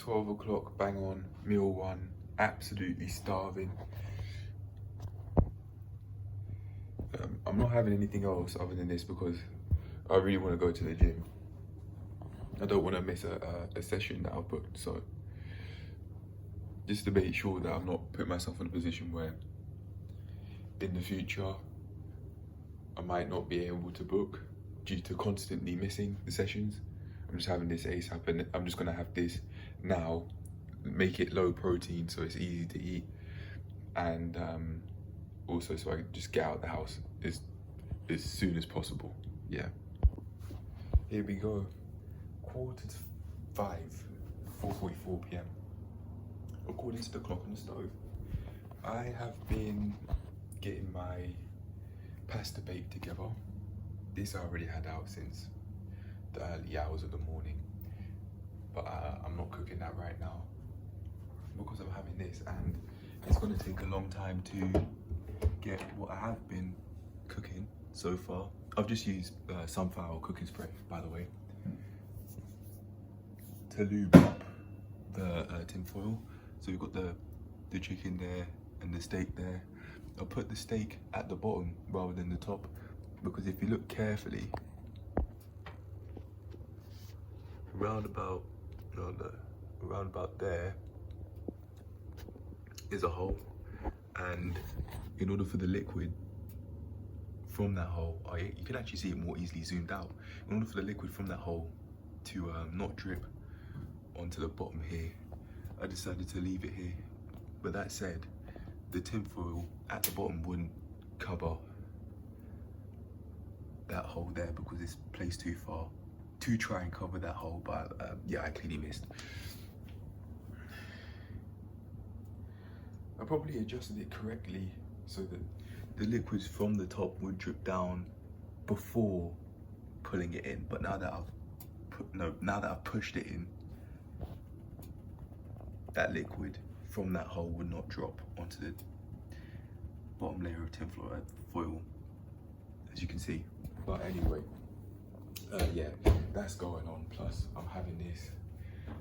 12 o'clock, bang on, meal one, absolutely starving. I'm not having anything else other than this because I really want to go to the gym. I don't want to miss a session that I've booked, so just to make sure that I'm not putting myself in a position where in the future I might not be able to book due to constantly missing the sessions. I'm just having this ASAP, and I'm just gonna have this now, make it low protein so it's easy to eat, and also so I can just get out of the house as soon as possible. Yeah. Here we go. 4:45, 4:44 p.m. According to the clock on the stove. I have been getting my pasta bake together. This I already had out since the early hours of the morning, but I'm not cooking that right now because I'm having this, and it's going to take a long time to get what I have been cooking so far. I've just used sunflower cooking spray, by the way, to lube up the tin foil. So we've got the chicken there and the steak there. I'll put the steak at the bottom rather than the top, because if you look carefully, around about there is a hole, and in order for the liquid from that hole, you can actually see it more easily zoomed out. In order for the liquid from that hole to not drip onto the bottom here, I decided to leave it here. But that said, the tin foil at the bottom wouldn't cover that hole there because it's placed too far to try and cover that hole, but yeah, I clearly missed. I probably adjusted it correctly so that the liquids from the top would drip down before pulling it in, but now that I've pushed it in, that liquid from that hole would not drop onto the bottom layer of tin foil, as you can see. But anyway, yeah, that's going on. Plus, I'm having this.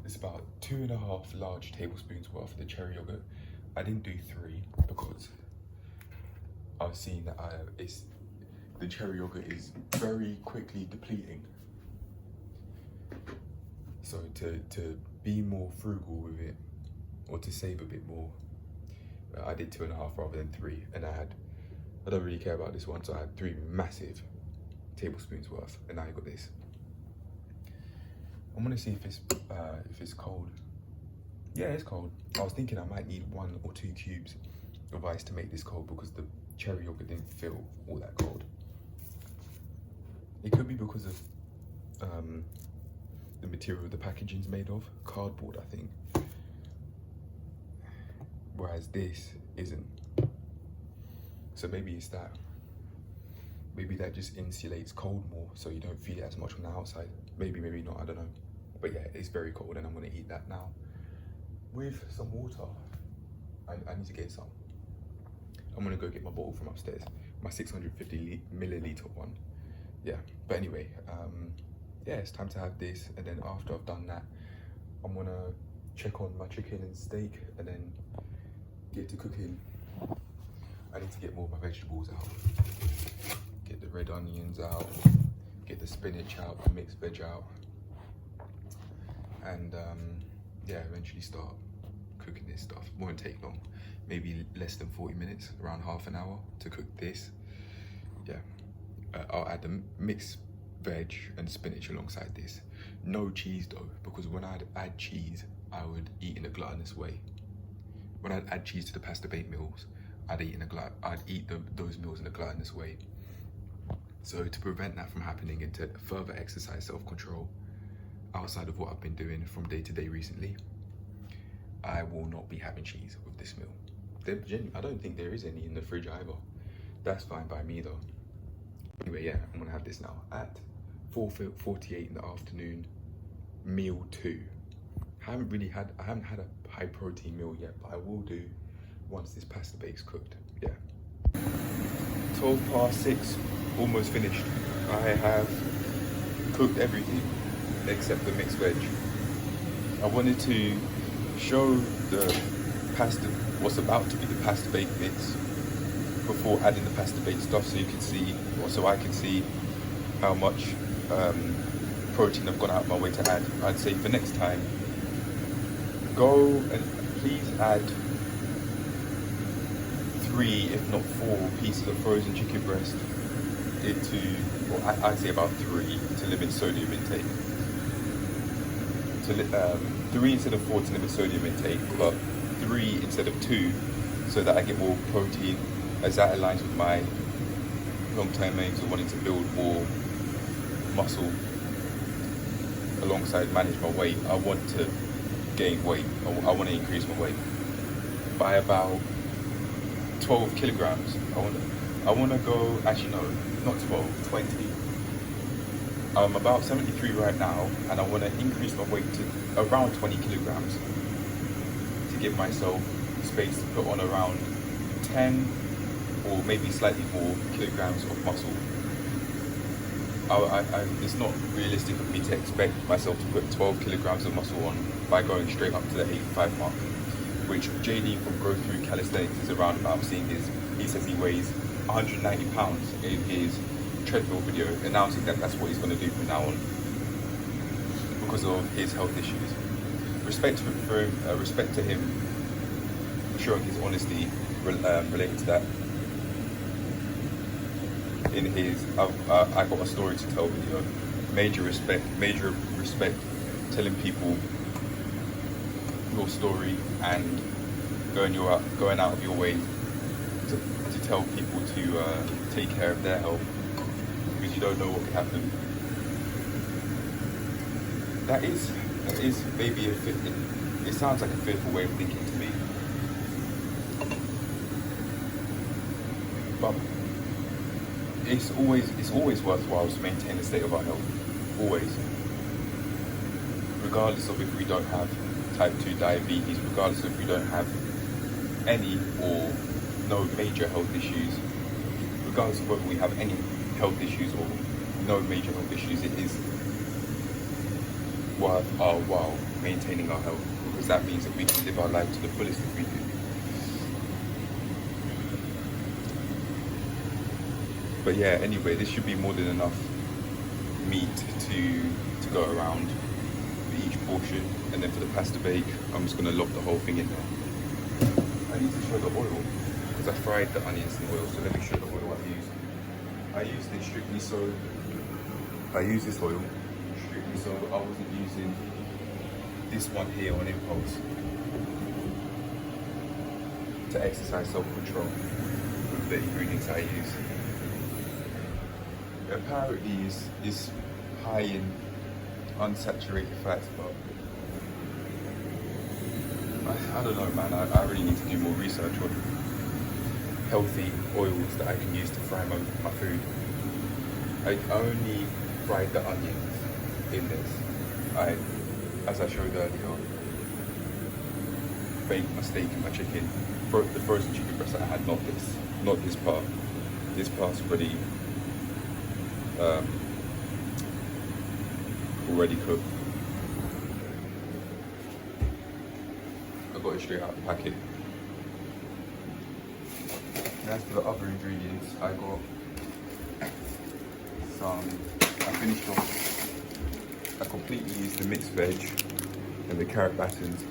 It's about 2.5 large tablespoons worth of the cherry yogurt. I didn't do 3 because I was seeing that the cherry yogurt is very quickly depleting. So to be more frugal with it, or to save a bit more, I did 2.5 rather than 3, and I don't really care about this one, so I had 3 massive tablespoons worth, and now I got this. I'm gonna see if it's cold. Yeah, it's cold. I was thinking I might need 1 or 2 cubes of ice to make this cold because the cherry yogurt didn't feel all that cold. It could be because of the material the packaging's made of, cardboard, I think. Whereas this isn't. So maybe it's that. Maybe that just insulates cold more so you don't feel it as much on the outside. Maybe, maybe not, I don't know. But yeah, it's very cold and I'm gonna eat that now. With some water. I need to get some. I'm gonna go get my bottle from upstairs. My 650 milliliter one. Yeah, but anyway, yeah, it's time to have this. And then after I've done that, I'm gonna check on my chicken and steak and then get to cooking. I need to get more of my vegetables out. Get the red onions out, get the spinach out, the mixed veg out. And yeah, eventually start cooking this stuff. It won't take long, maybe less than 40 minutes, around half an hour to cook this. Yeah, I'll add the mixed veg and spinach alongside this. No cheese though, because when I'd add cheese, I would eat in a gluttonous way. When I'd add cheese to the pasta bake meals, I'd eat those meals in a gluttonous way. So to prevent that from happening and to further exercise self-control outside of what I've been doing from day to day recently, I will not be having cheese with this meal. I don't think there is any in the fridge either. That's fine by me though. Anyway, yeah, I'm gonna have this now at 4:48 in the afternoon, meal 2. I haven't had a high protein meal yet, but I will do once this pasta bake's cooked. Yeah. 6:12, almost finished. I have cooked everything except the mixed veg. I wanted to show the pasta, what's about to be the pasta bake mix before adding the pasta bake stuff, so you can see, or so I can see how much protein I've gone out of my way to add. I'd say for next time, go and please add 3, if not 4 pieces of frozen chicken breast into, or I'd say about 3 to limit sodium intake. 3 instead of 4 to limit sodium intake, but 3 instead of 2 so that I get more protein, as that aligns with my long-term aims of wanting to build more muscle alongside manage my weight. I want to gain weight. I want to increase my weight by about 12 kilograms. I want to go, actually no, not 12, 20. I'm about 73 right now, and I want to increase my weight to around 20 kilograms to give myself space to put on around 10 or maybe slightly more kilograms of muscle. It's not realistic for me to expect myself to put 12 kilograms of muscle on by going straight up to the 85 mark, which JD from Growth Through Calisthenics is around about. I'm seeing he says he weighs 190 pounds in his treadmill video, announcing that that's what he's going to do from now on because of his health issues. Respect for him, respect to him showing his honesty related to that. In his I got a story to tell video, major respect telling people your story and going out of your way to tell people to take care of their health, because you don't know what can happen. That is maybe it sounds like a fearful way of thinking to me, but it's always worthwhile to maintain a state of our health, always, regardless of if we don't have type 2 diabetes, regardless of if we don't have any or no major health issues, regardless of whether we have any health issues or no major health issues. It is worth our while maintaining our health, because that means that we can live our life to the fullest if we do. But yeah, anyway, this should be more than enough meat to go around for each portion. And then for the pasta bake, I'm just going to lock the whole thing in there. I need to show the oil, because I fried the onions in oil, so let me show the oil I've used. I used it strictly so, I use this oil strictly so I wasn't using this one here on impulse to exercise self-control with the ingredients I use. Apparently is high in unsaturated fats, but I don't know, man. I really need to do more research on healthy oils that I can use to fry my food. I only fried the onions in this. As I showed earlier, baked my steak and my chicken. The frozen chicken breast that I had, not this part. This part's already cooked. I got it straight out the packet. And as for the other ingredients, I got I finished off, I completely used the mixed veg and the carrot battens.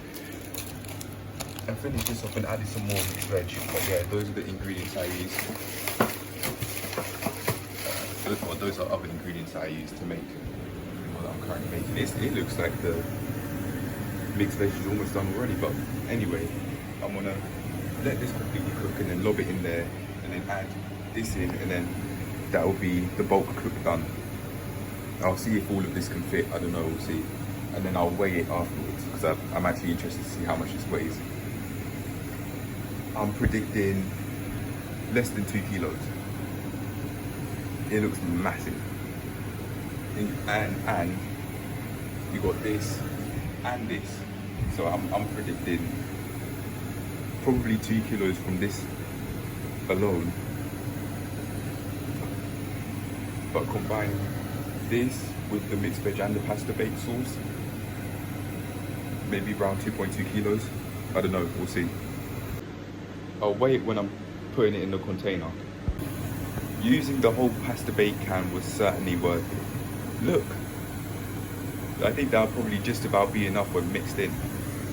I finished this off and added some more mixed veg. But yeah, those are the ingredients I used. Those are other ingredients that I use to make what I'm currently making. It looks like the mixed veg is almost done already, but anyway, I'm gonna let this completely cook and then lob it in there and then add this in, and then that will be the bulk cook done. I'll see if all of this can fit, I don't know, we'll see. And then I'll weigh it afterwards, because I'm actually interested to see how much this weighs. I'm predicting less than 2 kilos. It looks massive. And you got this and this. So I'm predicting probably 2 kilos from this alone. But combine this with the mixed veg and the pasta bake sauce, maybe around 2.2 kilos. I don't know, we'll see. I'll weigh it when I'm putting it in the container. Using the whole pasta bake can was certainly worth it. Look, I think that'll probably just about be enough when mixed in.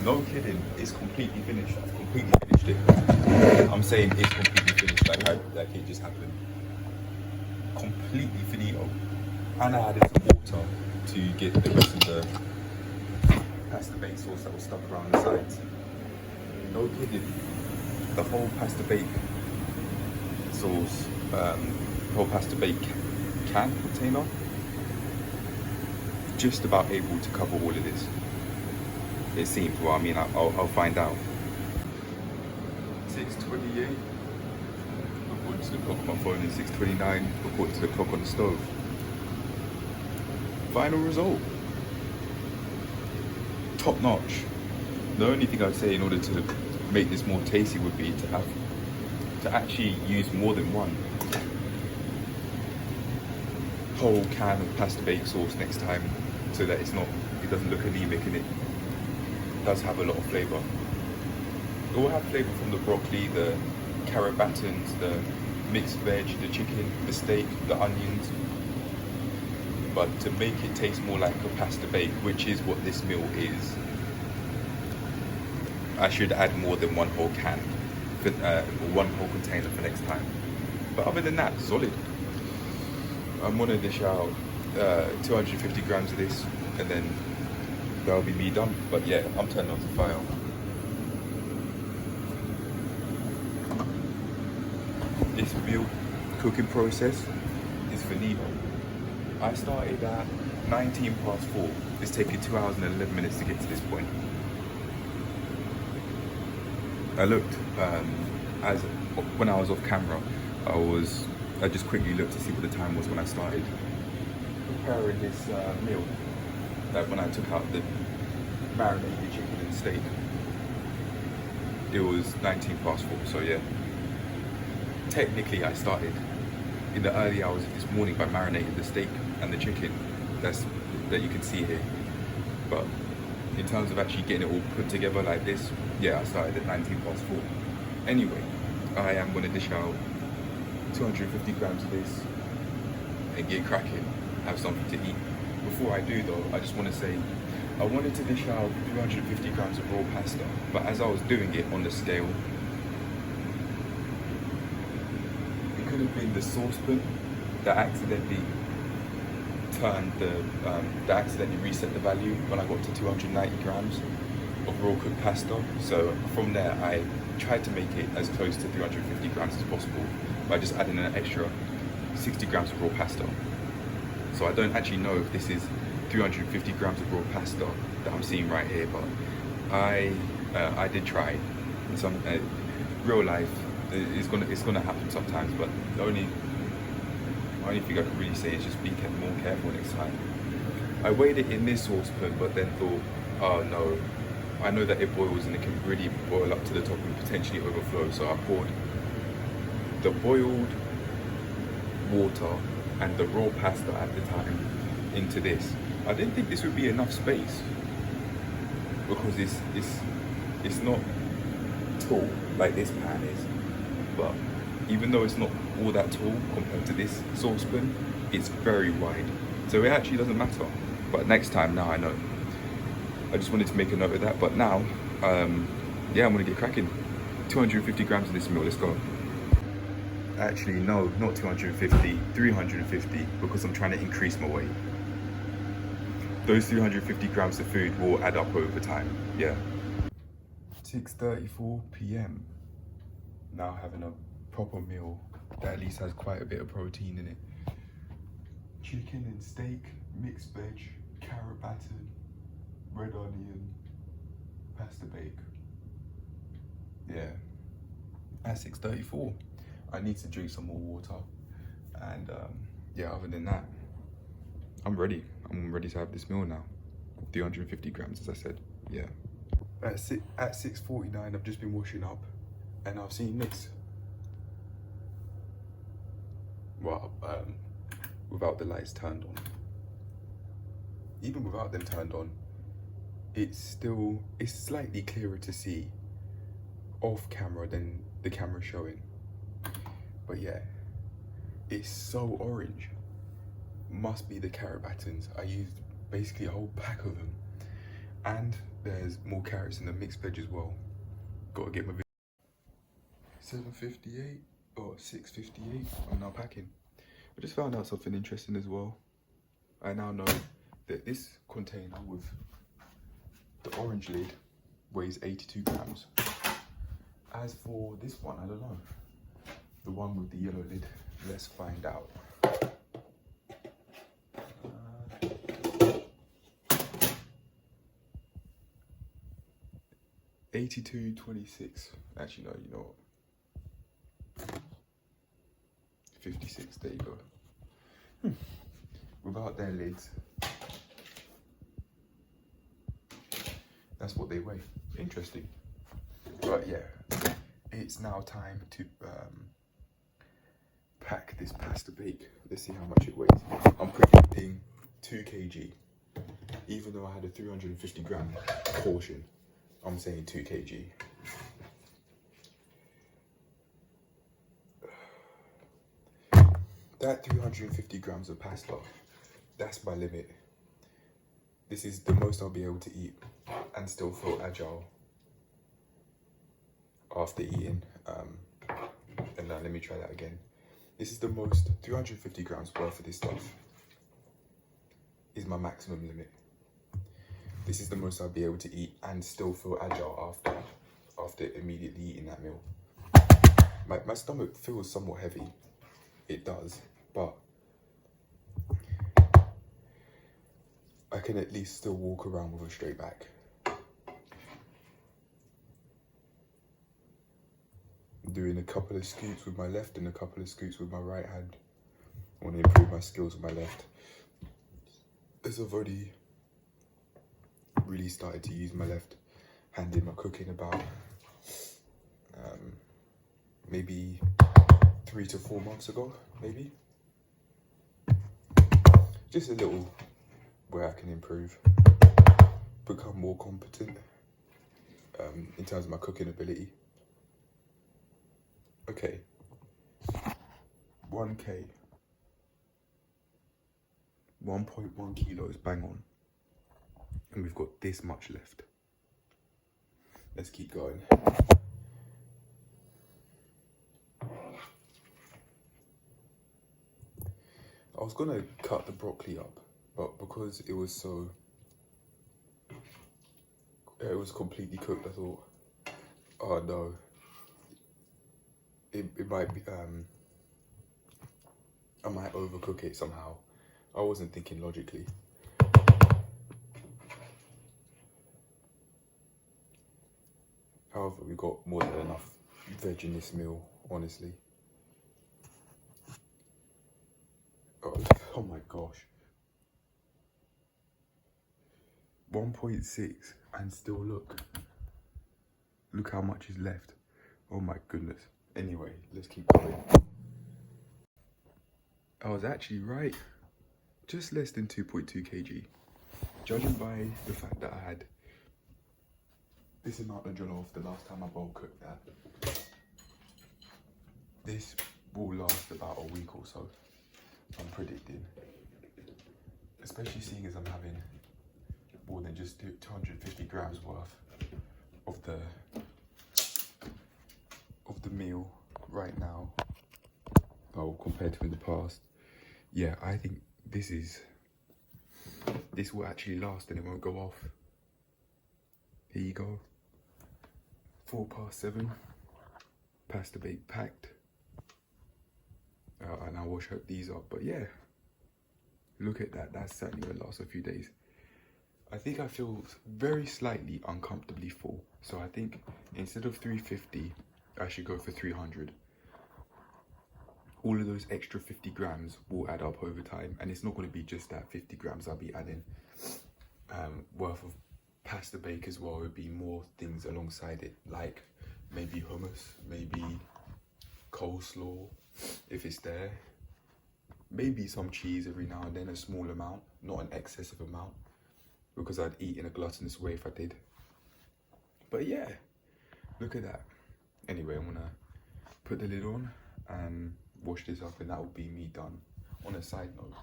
No kidding, it's completely finished. I've completely finished it. I'm saying it's completely finished, like it just happened. Completely finito. And I added some water to get the rest of the pasta bake sauce that was stuck around the sides. No kidding. The whole pasta bake sauce, whole pasta bake can container, just about able to cover all of this. It seems. Well, I mean, I'll find out. 6:28. According to the clock on my phone, and 6:29 according to the clock on the stove. Final result. Top notch. The only thing I'd say in order to make this more tasty would be to actually use more than one whole can of pasta bake sauce next time, so that it doesn't look anemic and it does have a lot of flavour. It will have flavour from the broccoli, the carrot battens, the mixed veg, the chicken, the steak, the onions. But to make it taste more like a pasta bake, which is what this meal is, I should add more than one whole can, one whole container for next time. But other than that, solid. I'm gonna dish out 250 grams of this, and then that'll be me done. But yeah, I'm turning off the fire. This meal cooking process is finito. I started at 19 past 4. It's taken 2 hours and 11 minutes to get to this point. I looked, when I was off camera, I just quickly looked to see what the time was when I started preparing this meal. Like when I took out the marinated chicken and steak, it was 19 past 4, so yeah. Technically I started in the early hours of this morning by marinating the steak and the chicken that you can see here. But in terms of actually getting it all put together like this, yeah, I started at 19 past 4. Anyway, I am going to dish out 250 grams of this and get cracking, have something to eat. Before I do though, I just want to say, I wanted to dish out 350 grams of raw pasta, but as I was doing it on the scale, it could have been the saucepan that accidentally that accidentally reset the value when I got to 290 grams of raw cooked pasta. So from there, I tried to make it as close to 350 grams as possible by just adding an extra 60 grams of raw pasta. So I don't actually know if this is 350 grams of raw pasta that I'm seeing right here, but I did try. In some real life, it's gonna happen sometimes, but the only thing I can really say is just be more careful next time. I weighed it in this saucepan, but then thought, oh no, I know that it boils and it can really boil up to the top and potentially overflow. So I poured the boiled water and the raw pasta at the time into this. I didn't think this would be enough space because it's not tall like this pan is, but even though it's not all that tall compared to this saucepan, it's very wide. So it actually doesn't matter. But next time, now I know. I just wanted to make a note of that. But now, yeah, I'm gonna get cracking. 250 grams of this meal, let's go. Actually, no, not 250, 350, because I'm trying to increase my weight. Those 350 grams of food will add up over time, yeah. 6:34 p.m. Now having a proper meal that at least has quite a bit of protein in it. Chicken and steak, mixed veg, carrot batter, red onion, pasta bake. Yeah, at 6:34. I need to drink some more water. And yeah, other than that, I'm ready. I'm ready to have this meal now. 350 grams, as I said, yeah. At 6:49, I've just been washing up and I've seen this. Well, without the lights turned on. Even without them turned on, it's slightly clearer to see off camera than the camera showing. But yeah, it's so orange. Must be the carrot battens. I used basically a whole pack of them. And there's more carrots in the mixed veg as well. Gotta get my 7:58 or 6:58. I'm now packing. I just found out something interesting as well. I now know that this container with the orange lid weighs 82 grams. As for this one, I don't know. The one with the yellow lid, let's find out. 82.26. Actually, no, you know what? 56, there you go. Without their lids, that's what they weigh. Interesting. But yeah, it's now time to pack this pasta bake. Let's see how much it weighs. I'm predicting 2 kg. Even though I had a 350 gram portion, I'm saying 2 kg. That 350 grams of pasta, that's my limit. This is the most I'll be able to eat and still feel agile after eating. And now let me try that again. This is the most, 350 grams worth of this stuff is my maximum limit. This is the most I'll be able to eat and still feel agile after immediately eating that meal. My stomach feels somewhat heavy. It does, but I can at least still walk around with a straight back. I'm doing a couple of scoops with my left and a couple of scoops with my right hand. I want to improve my skills with my left, as I've already really started to use my left hand in my cooking about maybe 3 to 4 months ago, maybe. Just a little where I can improve, become more competent in terms of my cooking ability. Okay, 1K, 1.1 kilos, bang on. And we've got this much left. Let's keep going. I was gonna cut the broccoli up, but because it was completely cooked, I thought, oh no, it might be, I might overcook it somehow. I wasn't thinking logically. However, we got more than enough veg in this meal, honestly. Oh my gosh. 1.6 and still look how much is left. Oh my goodness. Anyway, let's keep going. I was actually right. Just less than 2.2 kg. Judging by the fact that I had this amount of jollof the last time I bowl cooked that, this will last about a week or so, I'm predicting. Especially seeing as I'm having more than just 250 grams worth of the meal right now, compared to in the past. Yeah, I think this will actually last and it won't go off. Here you go. 7:04, pasta bake packed. And I'll wash these up, but yeah, look at that. That's certainly gonna last a few days. I think I feel very slightly uncomfortably full, so I think instead of 350, I should go for 300. All of those extra 50 grams will add up over time, and it's not going to be just that 50 grams I'll be adding worth of pasta bake as well. It would be more things alongside it, like maybe hummus, maybe coleslaw if it's there, maybe some cheese every now and then, a small amount, not an excessive amount. because I'd eat in a gluttonous way if I did. But yeah, look at that. Anyway, I'm gonna put the lid on and wash this up, and that will be me done. On a side note,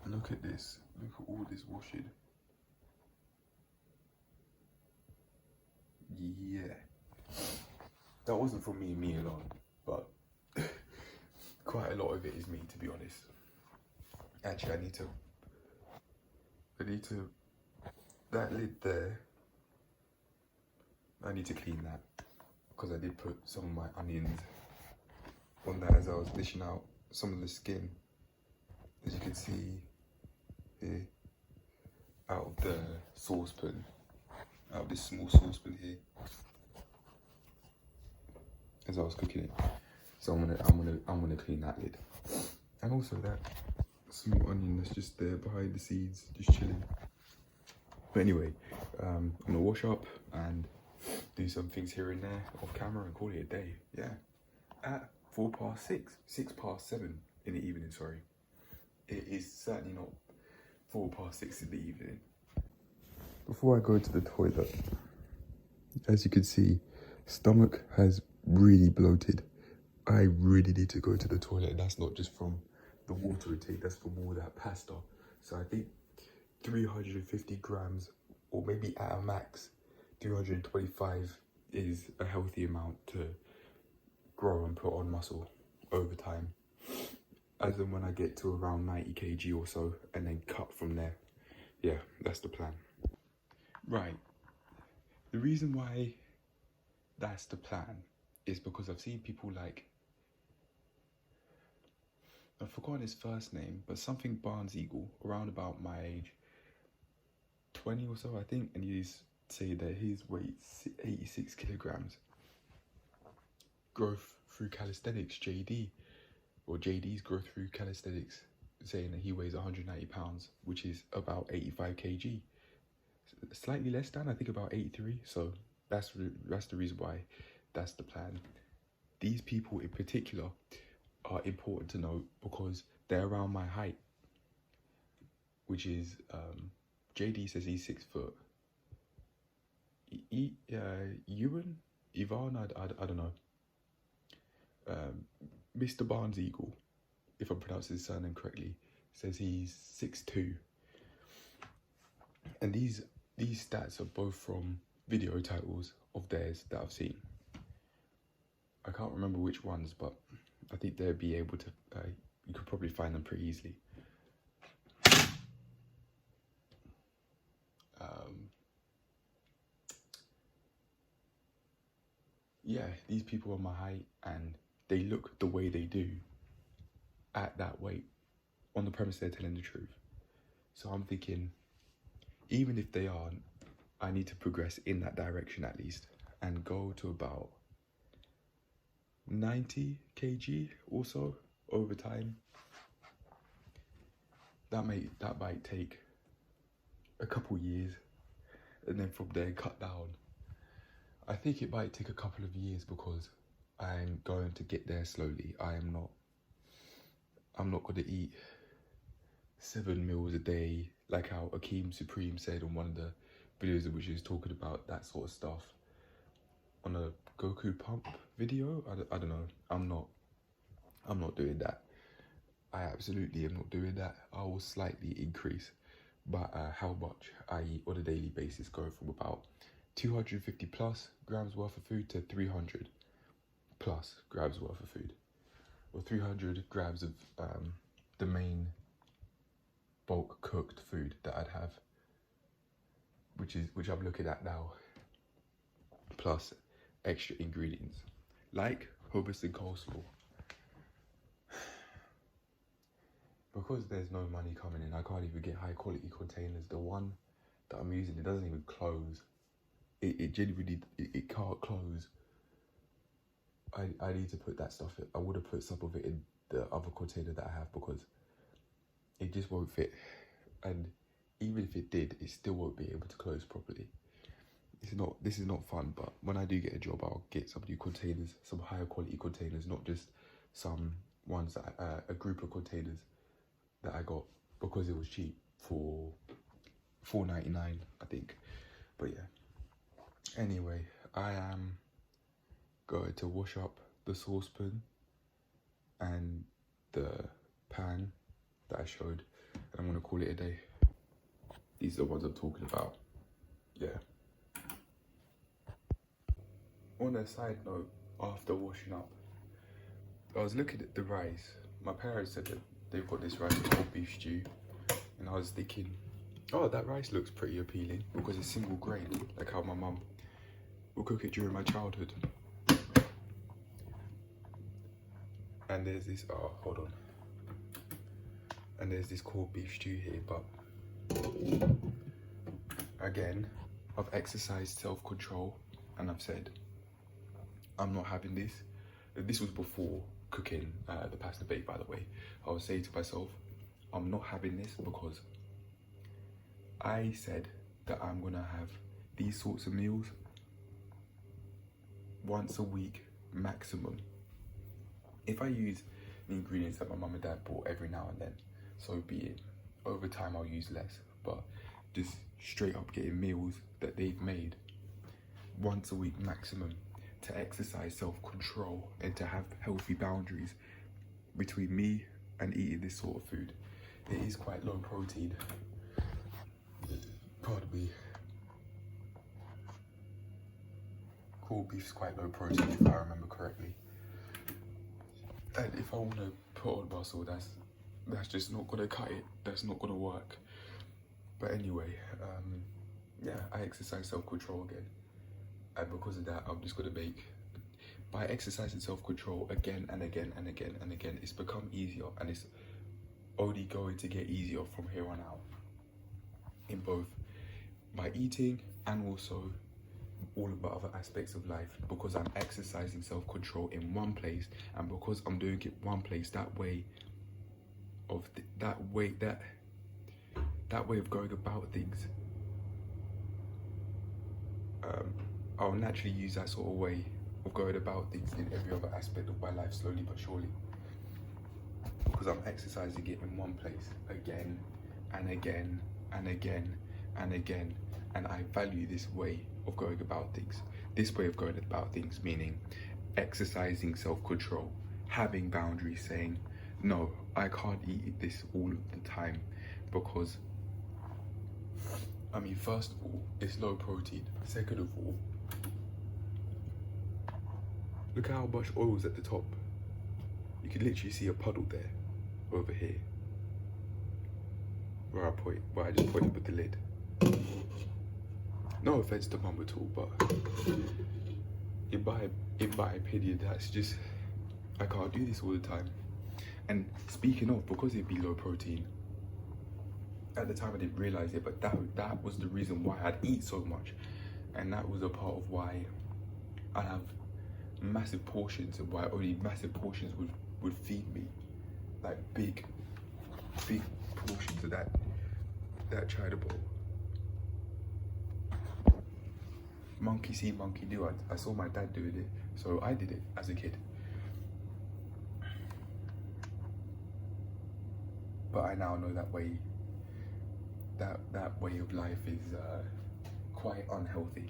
look at this. Look at all this washing. Yeah. That wasn't from me alone, but quite a lot of it is me, to be honest. Actually, I need to, that lid there, I need to clean that, because I did put some of my onions on that as I was dishing out some of the skin, as you can see here, out of the saucepan, out of this small saucepan here, as I was cooking it. So I'm gonna clean that lid, and also that small onion that's just there behind the scenes, just chilling. But anyway, I'm gonna wash up and do some things here and there off camera and call it a day. Yeah, at 6:07 in the evening. Sorry, it is certainly not 6:04 in the evening. Before I go to the toilet, as you can see, stomach has really bloated. I really need to go to the toilet, and that's not just from the water intake, that's from all that pasta. So I think 350 grams, or maybe at a max 325, is a healthy amount to grow and put on muscle over time, as in when I get to around 90 kg or so, and then cut from there. Yeah, that's the plan. Right, the reason why that's the plan is because I've seen people like, I've forgotten his first name, but something Barnes Eagle, around about my age, 20 or so I think, and he's saying that his weight's 86 kilograms. Growth Through Calisthenics, JD, or JD's Growth Through Calisthenics, saying that he weighs 190 pounds, which is about 85 kg. Slightly less than, I think about 83, so that's the reason why that's the plan. These people in particular are important to note because they're around my height, which is, JD says he's 6 foot. Ivan, I don't know. Mr. Barnes Eagle, if I'm pronouncing his surname correctly, says he's 6'2". And these stats are both from video titles of theirs that I've seen. I can't remember which ones, but I think they'd be able to, you could probably find them pretty easily. Yeah, these people are my height and they look the way they do at that weight, on the premise they're telling the truth. So I'm thinking, even if they aren't, I need to progress in that direction at least and go to about 90 kg or so over time. That might take a couple years, and then from there cut down. I think it might take a couple of years because I'm going to get there slowly. I'm not going to eat 7 meals a day like how Akeem Supreme said on one of the videos in which he was talking about that sort of stuff on a Goku Pump video. I don't know. I'm not doing that. I absolutely am not doing that. I will slightly increase, but how much I eat on a daily basis, go from about 250 plus grams worth of food to 300 plus grams worth of food, or 300 grams of the main bulk cooked food that I'd have, which I'm looking at now, plus extra ingredients like hummus and coleslaw. Because there's no money coming in, I can't even get high quality containers. The one that I'm using, it doesn't even close. It genuinely, it can't close. I need to put that stuff in. I would have put some of it in the other container that I have because it just won't fit. And even if it did, it still won't be able to close properly. This is not fun, but when I do get a job, I'll get some new containers, some higher quality containers, not just some ones that, a group of containers that I got because it was cheap for $4.99, I think. But yeah. Anyway, I am going to wash up the saucepan and the pan that I showed, and I'm gonna call it a day. These are the ones I'm talking about. Yeah. On a side note, after washing up, I was looking at the rice. My parents said that they've got this rice called beef stew, and I was thinking, oh, that rice looks pretty appealing because it's single grain, like how my mum would cook it during my childhood. And there's this, oh, hold on. And there's this called beef stew here, but again, I've exercised self-control and I've said, I'm not having this. This was before cooking the pasta bake, by the way. I was saying to myself, I'm not having this because I said that I'm gonna have these sorts of meals once a week maximum. If I use the ingredients that my mum and dad bought every now and then, so be it. Over time I'll use less, but just straight up getting meals that they've made once a week maximum, to exercise self-control and to have healthy boundaries between me and eating this sort of food. It is quite low protein. Pardon me. Corned beef is quite low protein if I remember correctly. And if I want to put on muscle, that's just not gonna cut it. That's not gonna work. But anyway, yeah, I exercise self-control again. And because of that, I'm just gonna make, by exercising self-control again and again and again and again, it's become easier, and it's only going to get easier from here on out. In both my eating and also all of my other aspects of life, because I'm exercising self-control in one place, and because I'm doing it one place, that way of going about things, I'll naturally use that sort of way of going about things in every other aspect of my life, slowly but surely, because I'm exercising it in one place again and again and again and again. And I value this way of going about things. This way of going about things, meaning exercising self-control, having boundaries, saying, no, I can't eat this all of the time, because, I mean, first of all, it's low protein. Second of all, look how much oil's at the top. You can literally see a puddle there, over here, where I just pointed with the lid. No offense to mum at all, but in my opinion, that's just, I can't do this all the time. And speaking of, because it'd be low protein, at the time I didn't realize it, but that was the reason why I'd eat so much. And that was a part of why I have massive portions, and why only massive portions would feed me. Like big portions of that China bowl. Monkey see, monkey do. I saw my dad doing it, so I did it as a kid. But I now know that way of life is quite unhealthy.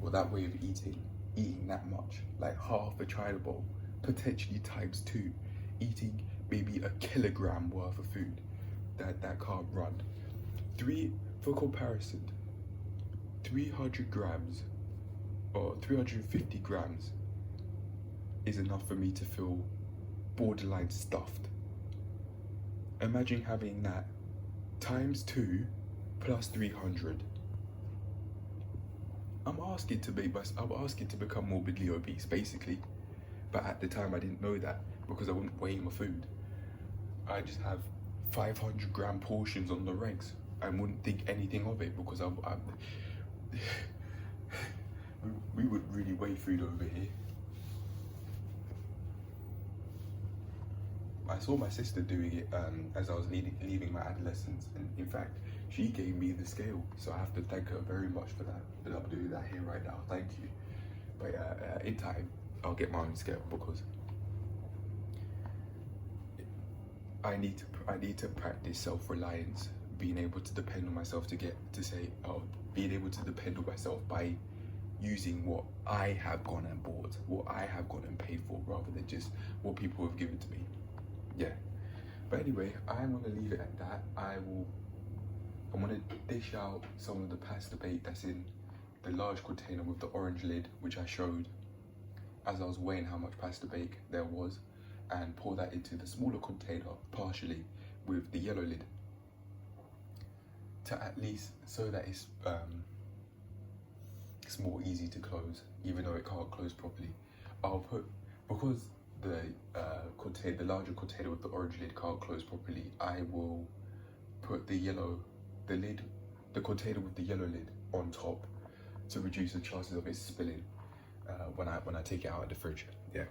Or that way of eating that much, like half a China bowl, potentially times 2, eating maybe a kilogram worth of food that can't run. For comparison, 300 grams or 350 grams is enough for me to feel borderline stuffed. Imagine having that times 2 plus 300. I'm asking to become morbidly obese, basically. But at the time I didn't know that, because I wouldn't weigh my food. I just have 500 gram portions on the regs. I wouldn't think anything of it, because we would really weigh food over here. I saw my sister doing it as I was leaving my adolescence, and in fact, she gave me the scale, so I have to thank her very much for that. But I'm doing that here right now, thank you. But in time, I'll get my own scale, because I need to practice self-reliance, being able to depend on myself being able to depend on myself by using what I have gone and bought, what I have gone and paid for, rather than just what people have given to me. Yeah. But anyway, I'm gonna leave it at that. I'm gonna dish out some of the pasta bake that's in the large container with the orange lid, which I showed as I was weighing how much pasta bake there was, and pour that into the smaller container partially with the yellow lid, to at least, so that it's more easy to close, even though it can't close properly. I'll put, because the container, the larger container with the orange lid can't close properly, I will put the container with the yellow lid on top to reduce the chances of it spilling when I take it out of the fridge. Yeah.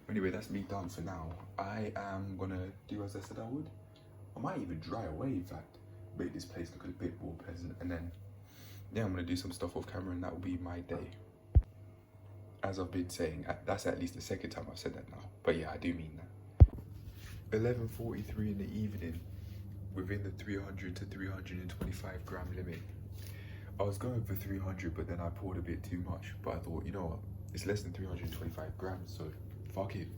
Anyway, that's me done for now. I am gonna do as I said I would. I might even dry away, in fact, make this place look a bit more pleasant, and then yeah, I'm gonna do some stuff off camera, and that will be my day. As I've been saying, that's at least the second time I've said that now, but yeah, I do mean that. 11:43 in the evening, within the 300 to 325 gram limit. I was going for 300, but then I poured a bit too much. But I thought, you know what? It's less than 325 grams, so fuck it.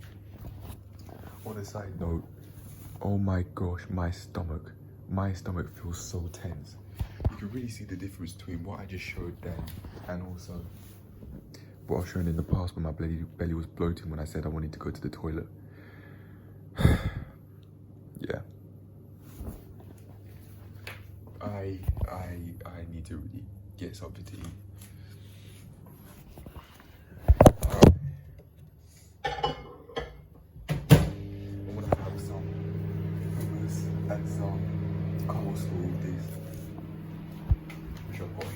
On a side note, oh my gosh, my stomach feels so tense. You can really see the difference between what I just showed then and also what I've shown in the past when my belly was bloating when I said I wanted to go to the toilet. Yeah. I need to really get something to eat. I'm gonna have some hummus and some coleslaw with this. Which I've got.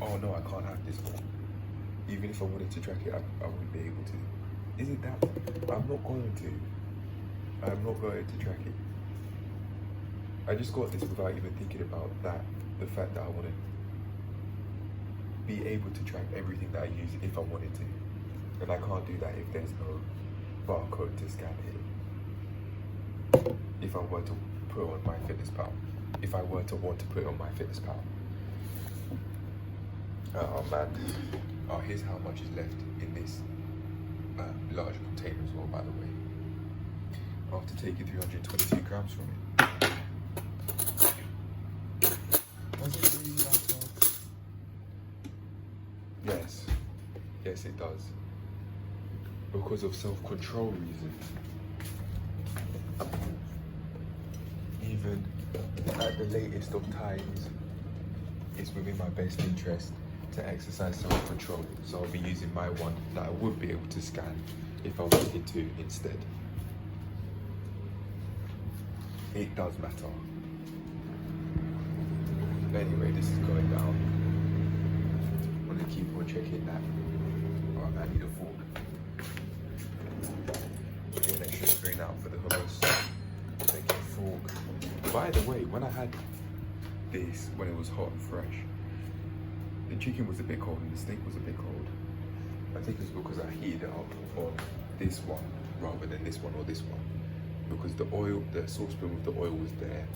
Oh no, I can't have this one. Even if I wanted to track it, I wouldn't be able to. Is it that? I'm not going to track it. I just got this without even thinking about that. The fact that I want to be able to track everything that I use if I wanted to. And I can't do that if there's no barcode to scan here. If I were to put on my MyFitnessPal. If I were to want to put it on MyFitnessPal. Oh man. Oh, here's how much is left in this large container as well, by the way. After taking 322 grams from it. Does it really matter? Yes it does. Because of self-control reasons. Even at the latest of times, it's within my best interest to exercise self-control. So I'll be using my one that I would be able to scan if I wanted to instead. It does matter. Anyway, this is going down. I'm gonna keep on checking that. Oh, I need a fork. Get an extra spoon out for the hummus. Take a fork. By the way, when I had this, when it was hot and fresh, the chicken was a bit cold and the steak was a bit cold. I think it's because I heated it up on this one rather than this one or this one. Because the oil, the saucepan with the oil was there,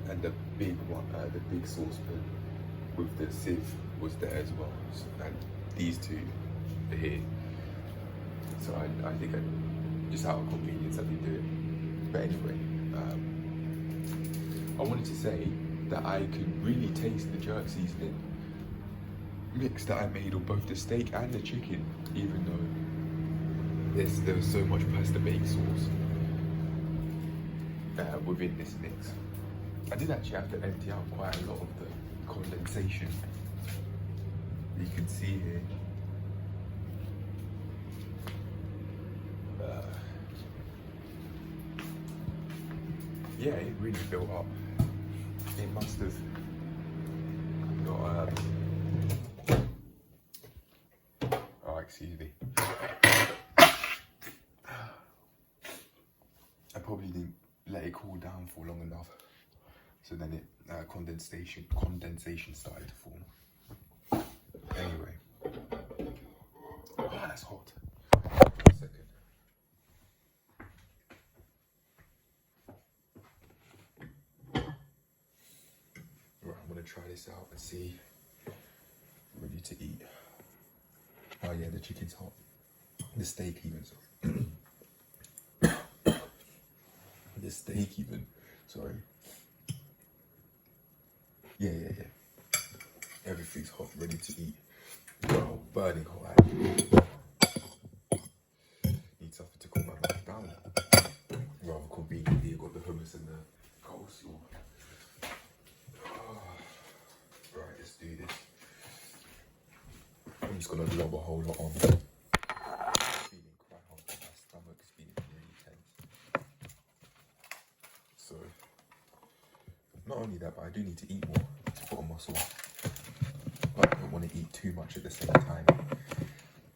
and the big one, the big saucepan with the sieve was there as well, and these two are here. So I think just out of convenience I did do it. But anyway, I wanted to say that I could really taste the jerk seasoning mix that I made on both the steak and the chicken, even though there was so much pasta bake sauce within this mix. I did actually have to empty out quite a lot of the condensation. You can see here. Yeah, it really built up. It must have got oh, excuse me. I probably didn't let it cool down for long enough, so then it condensation started to form. Anyway, oh, that's hot. 1 second. try this out and see. Ready to eat. Oh yeah, the chicken's hot. The steak even. The steak even. Sorry. Yeah. Everything's hot, ready to eat. Wow, burning hot. Need something to cool my mouth down. Well, conveniently, you got the hummus and the coleslaw. Right, let's do this. I'm just gonna lob a whole lot on. Feeling quite hungry. My stomach is feeling really tense. So, not only that, but I do need to eat more to put on muscle. But I don't want to eat too much at the same time,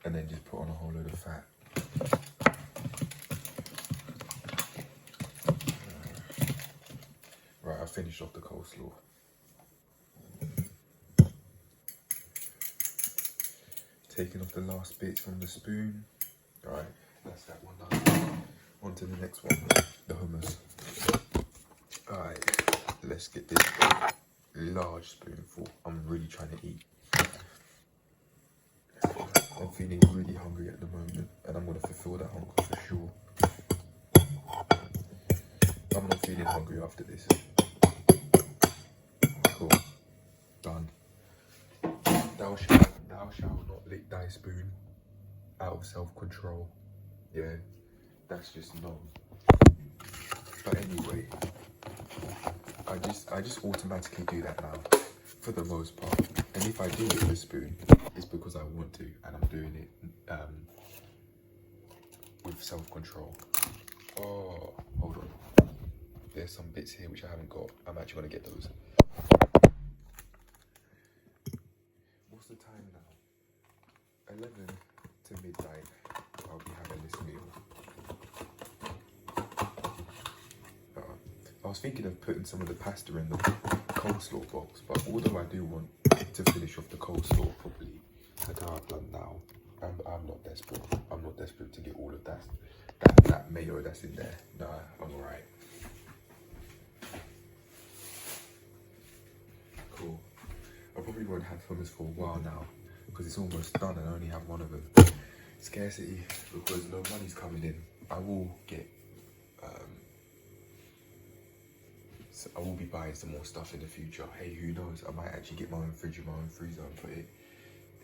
and then just put on a whole load of fat. Right, I finished off the coleslaw. Taking off the last bits from the spoon. Alright, that's that one done. On to the next one, the hummus. Alright, let's get this large spoonful. I'm really trying to eat. I'm feeling really hungry at the moment, and I'm going to fulfill that hunger for sure. I'm not feeling hungry after this. Cool. Done. Thou shalt not lick thy spoon out of self-control. Yeah, that's just known. But anyway, I just automatically do that now, for the most part. And if I do it with a spoon, it's because I want to, and I'm doing it with self-control. Oh, hold on. There's some bits here which I haven't got. I'm actually gonna get those. What's the time now? 11 to midnight. I'll be having this meal. I was thinking of putting some of the pasta in the coleslaw box, but although I do want to finish off the coleslaw properly, like how I've done now, I'm not desperate. I'm not desperate to get all of that mayo that's in there. Nah, I'm alright. Cool. I probably won't have hummus for a while now because it's almost done and I only have one of them. Scarcity, because no money's coming in. I will get so I will be buying some more stuff in the future. Hey, who knows? I might actually get my own fridge and my own freezer and put it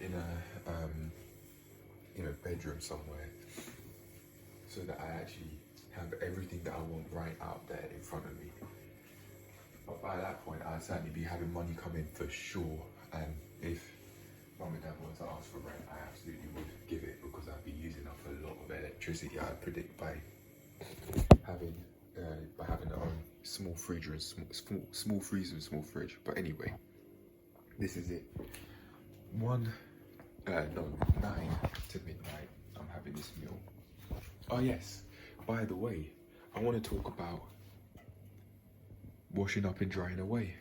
in a bedroom somewhere, so that I actually have everything that I want right out there in front of me. But by that point, I'd certainly be having money come in for sure. And if mum and dad wanted to ask for rent, I absolutely would give it, because I'd be using up a lot of electricity, I predict, by having their own small freezer and small freezer and small fridge. But anyway, this is it. 9 to midnight, I'm having this meal. Oh yes, by the way, I want to talk about washing up and drying away.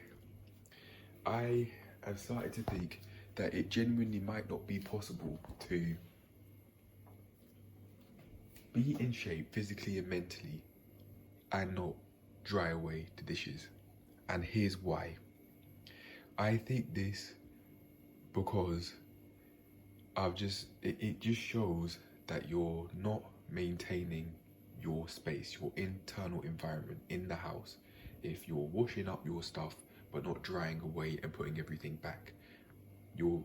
I have started to think that it genuinely might not be possible to be in shape physically and mentally and not dry away the dishes. And here's why. I think this because it just shows that you're not maintaining your space, your internal environment in the house, if you're washing up your stuff but not drying away and putting everything back. You're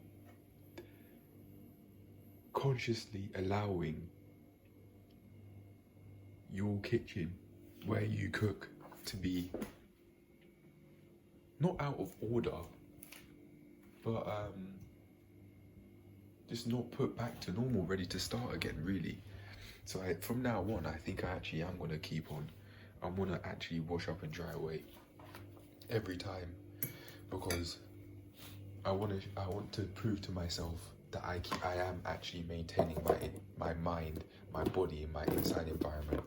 consciously allowing your kitchen where you cook to be not out of order, but just not put back to normal, ready to start again, really. So from now on, I think I actually am going to keep on. I'm going to actually wash up and dry away every time, because I want to prove to myself that I am actually maintaining my mind, my body, and my inside environment.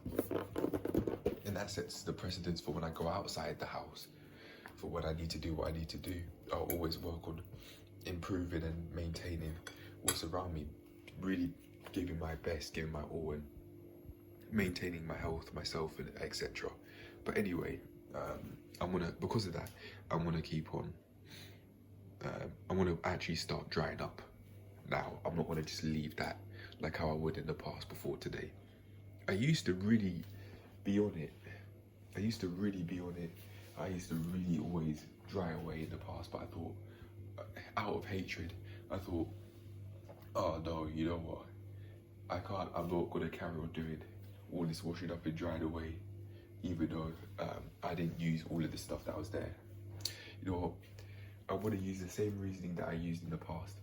And that sets the precedence for when I go outside the house, for when I need to do what I need to do. I'll always work on improving and maintaining what's around me, really giving my best, giving my all, and maintaining my health, myself, and etc. But anyway, because of that, I'm gonna keep on I want to actually start drying up now. I'm not going to just leave that like how I would in the past before today. I used to really be on it. I used to really be on it. I used to really always dry away in the past, but I thought, out of hatred, I thought, oh no, you know what? I'm not gonna carry on doing all this washing up and drying away, even though I didn't use all of the stuff that was there. You know what? I want to use the same reasoning that I used in the past.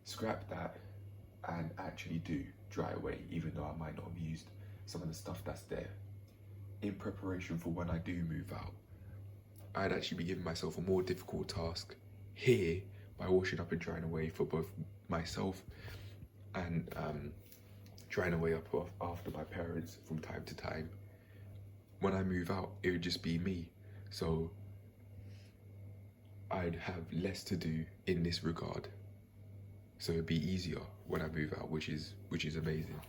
Scrap that and actually do dry away, even though I might not have used some of the stuff that's there. In preparation for when I do move out, I'd actually be giving myself a more difficult task here by washing up and drying away for both myself and drying away up after my parents from time to time. When I move out, it would just be me. So I'd have less to do in this regard. So it'd be easier when I move out, which is amazing.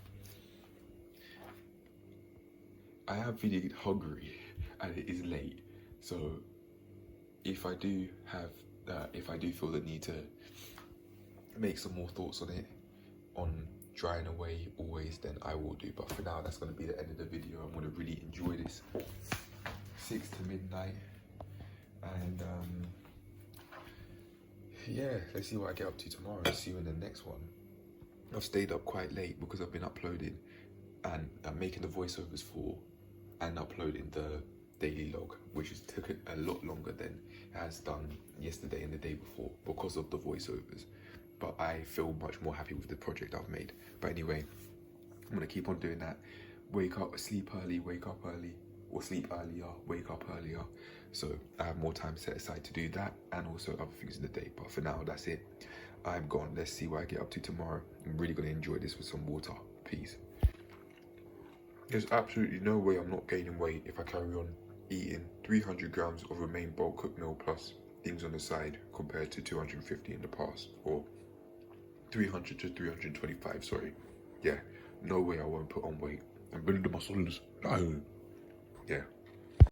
I am feeling hungry and it is late. So if I do feel the need to make some more thoughts on it, on drying away always, then I will do. But for now, that's going to be the end of the video. I'm going to really enjoy this 6 to midnight. And yeah, let's see what I get up to tomorrow. See you in the next one. I've stayed up quite late because I've been uploading and I'm making the voiceovers for and uploading the daily log, which has taken a lot longer than it has done yesterday and the day before because of the voiceovers. But I feel much more happy with the project I've made. But anyway, I'm gonna keep on doing that. Wake up, sleep early, wake up early, or sleep earlier, wake up earlier. So I have more time set aside to do that and also other things in the day. But for now, that's it. I'm gone. Let's see what I get up to tomorrow. I'm really gonna enjoy this with some water. Peace. There's absolutely no way I'm not gaining weight if I carry on eating 300 grams of Remain bulk cooked meal plus things on the side compared to 250 in the past, or 300 to 325, sorry. Yeah, no way I won't put on weight and build the muscles. No. Yeah.